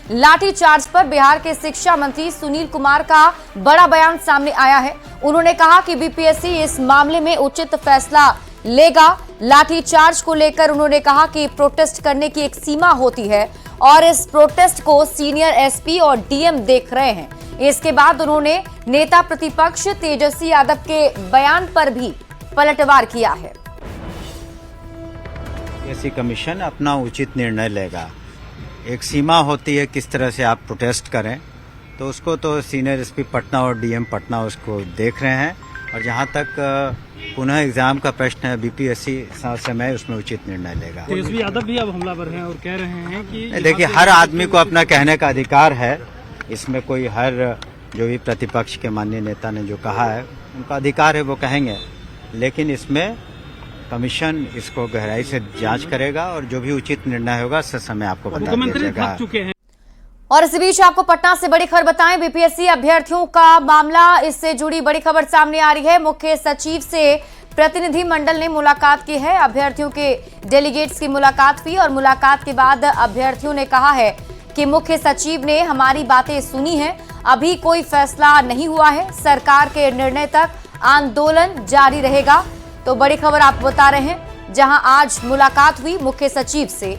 लाठीचार्ज पर बिहार के शिक्षा मंत्री सुनील कुमार का बड़ा बयान सामने आया है। उन्होंने कहा कि बीपीएससी इस मामले में उचित फैसला लेगा। लाठीचार्ज को लेकर उन्होंने कहा कि प्रोटेस्ट करने की एक सीमा होती है और इस प्रोटेस्ट को सीनियर एसपी और डीएम देख रहे हैं। इसके बाद उन्होंने नेता प्रतिपक्ष तेजस्वी यादव के बयान पर भी पलटवार किया है। बीपीएससी कमीशन अपना उचित निर्णय लेगा। एक सीमा होती है किस तरह से आप प्रोटेस्ट करें, तो उसको तो सीनियर एसपी पटना और डीएम पटना उसको देख रहे हैं। और जहां तक पुनः एग्जाम का प्रश्न है, बीपीएससी समय उसमें उचित निर्णय लेगा। तेजस्वी यादव भी अब हमलावर हैं और कह रहे हैं कि देखिए, हर आदमी को अपना कहने का अधिकार है। इसमें कोई हर जो भी प्रतिपक्ष के माननीय नेता ने जो कहा है उनका अधिकार है, वो कहेंगे। लेकिन इसमें कमीशन इसको गहराई से जांच करेगा और जो भी उचित निर्णय होगा समय आपको बता दिया जाएगा। और इसी बीच आपको पटना से बड़ी खबर बताएं, बीपीएससी अभ्यर्थियों का मामला, इससे जुड़ी बड़ी खबर सामने आ रही है। मुख्य सचिव से प्रतिनिधि मंडल ने मुलाकात की है। अभ्यर्थियों के डेलीगेट्स की मुलाकात हुई और मुलाकात के बाद अभ्यर्थियों ने कहा है कि मुख्य सचिव ने हमारी बातें सुनी हैं, अभी कोई फैसला नहीं हुआ है, सरकार के निर्णय तक आंदोलन जारी रहेगा। तो बड़ी खबर आपको बता रहे हैं, जहां आज मुलाकात हुई मुख्य सचिव से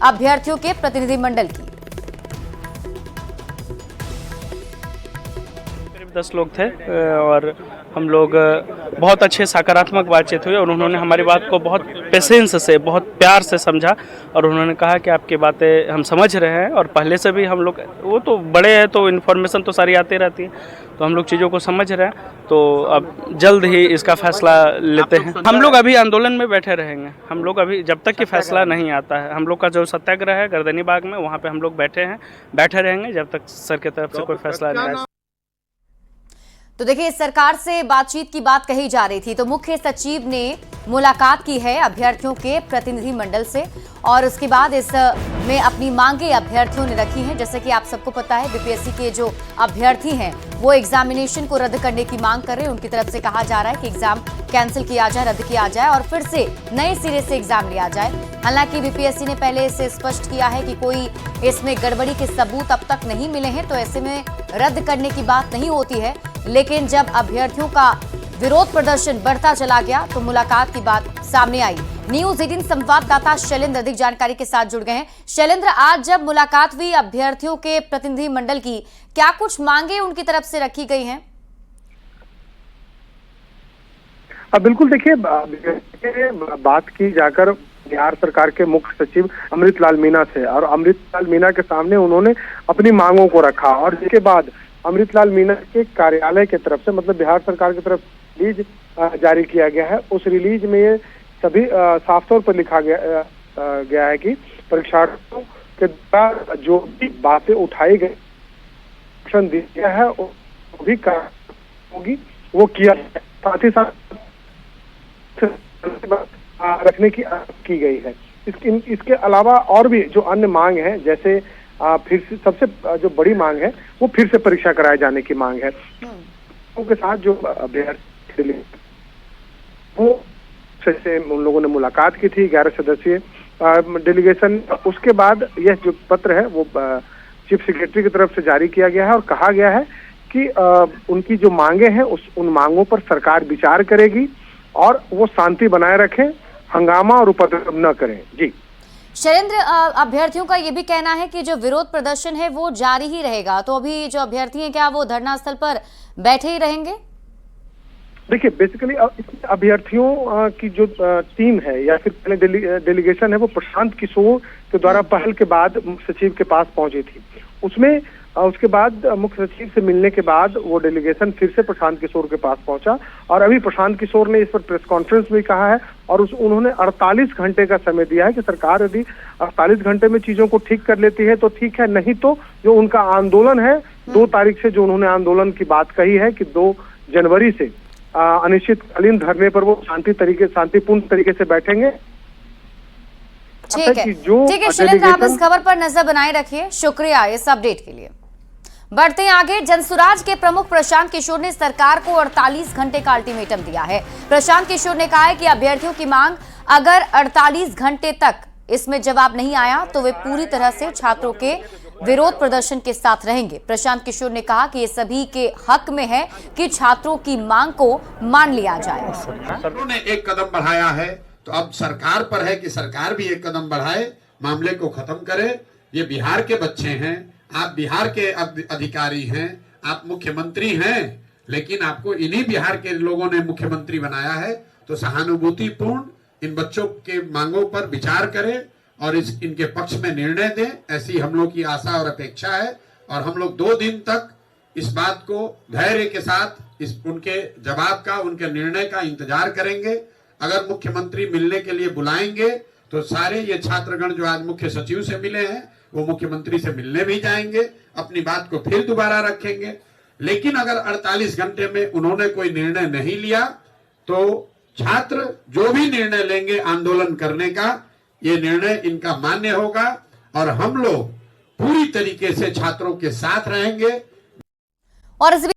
अभ्यर्थियों के प्रतिनिधि मंडल की। करीब 10 लोग थे और हम लोग बहुत अच्छे सकारात्मक बातचीत हुई और उन्होंने हमारी बात को बहुत पेशेंस से, बहुत प्यार से समझा और उन्होंने कहा कि आपकी बातें हम समझ रहे हैं और पहले से भी हम लोग, वो तो बड़े हैं तो इन्फॉर्मेशन तो सारी आती रहती है, तो हम लोग चीज़ों को समझ रहे हैं। तो अब जल्द ही इसका फैसला लेते हैं। हम लोग अभी आंदोलन में बैठे रहेंगे। हम लोग अभी जब तक कि फैसला नहीं आता है, हम लोग का जो सत्याग्रह है गर्दनी बाग में, वहाँ पे हम लोग बैठे रहेंगे जब तक सर की तरफ से कोई फैसला नहीं आए। तो देखिए, सरकार से बातचीत की बात कही जा रही थी, तो मुख्य सचिव ने मुलाकात की है अभ्यर्थियों के प्रतिनिधि मंडल से और उसके बाद इसमें अपनी मांगे अभ्यर्थियों ने रखी हैं। जैसे कि आप सबको पता है, बीपीएससी के जो अभ्यर्थी हैं वो एग्जामिनेशन को रद्द करने की मांग कर रहे हैं। उनकी तरफ से कहा जा रहा है कि एग्जाम कैंसिल किया जाए, रद्द किया जाए और फिर से नए सिरे से एग्जाम लिया जाए। हालांकि बीपीएससी ने पहले इसे स्पष्ट किया है कि कोई इसमें गड़बड़ी के सबूत अब तक नहीं मिले हैं, तो ऐसे में रद्द करने की बात नहीं होती है। लेकिन जब अभ्यर्थियों का विरोध प्रदर्शन बढ़ता चला गया तो मुलाकात की बात सामने आई। न्यूज़ 18 संवाददाता शैलेंद्र अधिक जानकारी के साथ जुड़ गए हैं। शैलेंद्र, आज जब मुलाकात हुई अभ्यर्थियों के प्रतिनिधि मंडल की, क्या कुछ मांगे उनकी तरफ से रखी गई हैं? बिल्कुल, देखिए, बात की जाकर बिहार सरकार के मुख्य सचिव अमृतलाल मीना से, और अमृतलाल मीना के सामने उन्होंने अपनी मांगों को रखा और इसके बाद अमृतलाल मीना के कार्यालय की तरफ से, मतलब बिहार सरकार की तरफ रिलीज जारी किया गया है। उस रिलीज में ये सभी साफ तौर पर लिखा गया है कि परीक्षार्थियों के द्वारा जो भी बातें उठाई गई दिया है वो भी होगी, वो किया, साथ ही साथ रखने की गई है। इसके अलावा और भी जो अन्य मांग है, जैसे फिर से सबसे जो बड़ी मांग है वो फिर से परीक्षा कराए जाने की मांग है। उनके साथ जो अभ्यर्थी वो से उन लोगों ने मुलाकात की थी, 11 सदस्यीय डेलीगेशन। उसके बाद यह जो पत्र है वो चीफ सेक्रेटरी की तरफ से जारी किया गया है और कहा गया है कि उनकी जो मांगे हैं उन मांगों पर सरकार विचार करेगी और वो शांति बनाए रखें, हंगामा और उपद्रव न करें। जी शैलेंद्र, अभ्यर्थियों का ये भी कहना है कि जो विरोध प्रदर्शन है वो जारी ही रहेगा, तो अभी जो अभ्यर्थी हैं क्या वो धरना स्थल पर बैठे ही रहेंगे? देखिए, बेसिकली अभ्यर्थियों की जो टीम है या फिर पहले डेलीगेशन है वो प्रशांत किशोर के द्वारा पहल के बाद मुख्य सचिव के पास पहुंची थी। उसमें उसके बाद मुख्य सचिव से मिलने के बाद वो डेलीगेशन फिर से प्रशांत किशोर के पास पहुंचा और अभी प्रशांत किशोर ने इस पर प्रेस कॉन्फ्रेंस में कहा है और उन्होंने 48 घंटे का समय दिया है कि सरकार यदि 48 घंटे में चीजों को ठीक कर लेती है तो ठीक है, नहीं तो जो उनका आंदोलन है 2 तारीख से, जो उन्होंने आंदोलन की बात कही है कि 2 जनवरी से अनिश्चितकालीन धरने पर वो शांतिपूर्ण तरीके से बैठेंगे। ठीक है शैलेंद्र, आप इस खबर पर नजर बनाए रखिए। शुक्रिया इस अपडेट के लिए। बढ़ते हैं आगे। जनसुराज के प्रमुख प्रशांत किशोर ने सरकार को 48 घंटे का अल्टीमेटम दिया है। प्रशांत किशोर ने कहा है कि अभ्यर्थियों की मांग अगर 48 घंटे तक इसमें जवाब नहीं आया तो वे पूरी तरह से छात्रों के विरोध प्रदर्शन के साथ रहेंगे। प्रशांत किशोर ने कहा कि ये सभी के हक में है कि छात्रों की मांग को मान लिया जाए। सरकार ने एक कदम बढ़ाया है तो अब सरकार पर है कि सरकार भी एक कदम बढ़ाए, मामले को खत्म करे। ये बिहार के बच्चे हैं, आप बिहार के अधिकारी हैं, आप मुख्यमंत्री हैं, लेकिन आपको इन्हीं बिहार के लोगों ने मुख्यमंत्री बनाया है, तो सहानुभूतिपूर्ण इन बच्चों के मांगों पर विचार करें और इनके पक्ष में निर्णय दें, ऐसी हम लोग की आशा और अपेक्षा है। और हम लोग 2 दिन तक इस बात को धैर्य के साथ उनके जवाब का, उनके निर्णय का इंतजार करेंगे। अगर मुख्यमंत्री मिलने के लिए बुलाएंगे तो सारे ये छात्रगण जो आज मुख्य सचिव से मिले हैं वो मुख्यमंत्री से मिलने भी जाएंगे, अपनी बात को फिर दोबारा रखेंगे। लेकिन अगर 48 घंटे में उन्होंने कोई निर्णय नहीं लिया तो छात्र जो भी निर्णय लेंगे आंदोलन करने का, ये निर्णय इनका मान्य होगा और हम लोग पूरी तरीके से छात्रों के साथ रहेंगे। और इस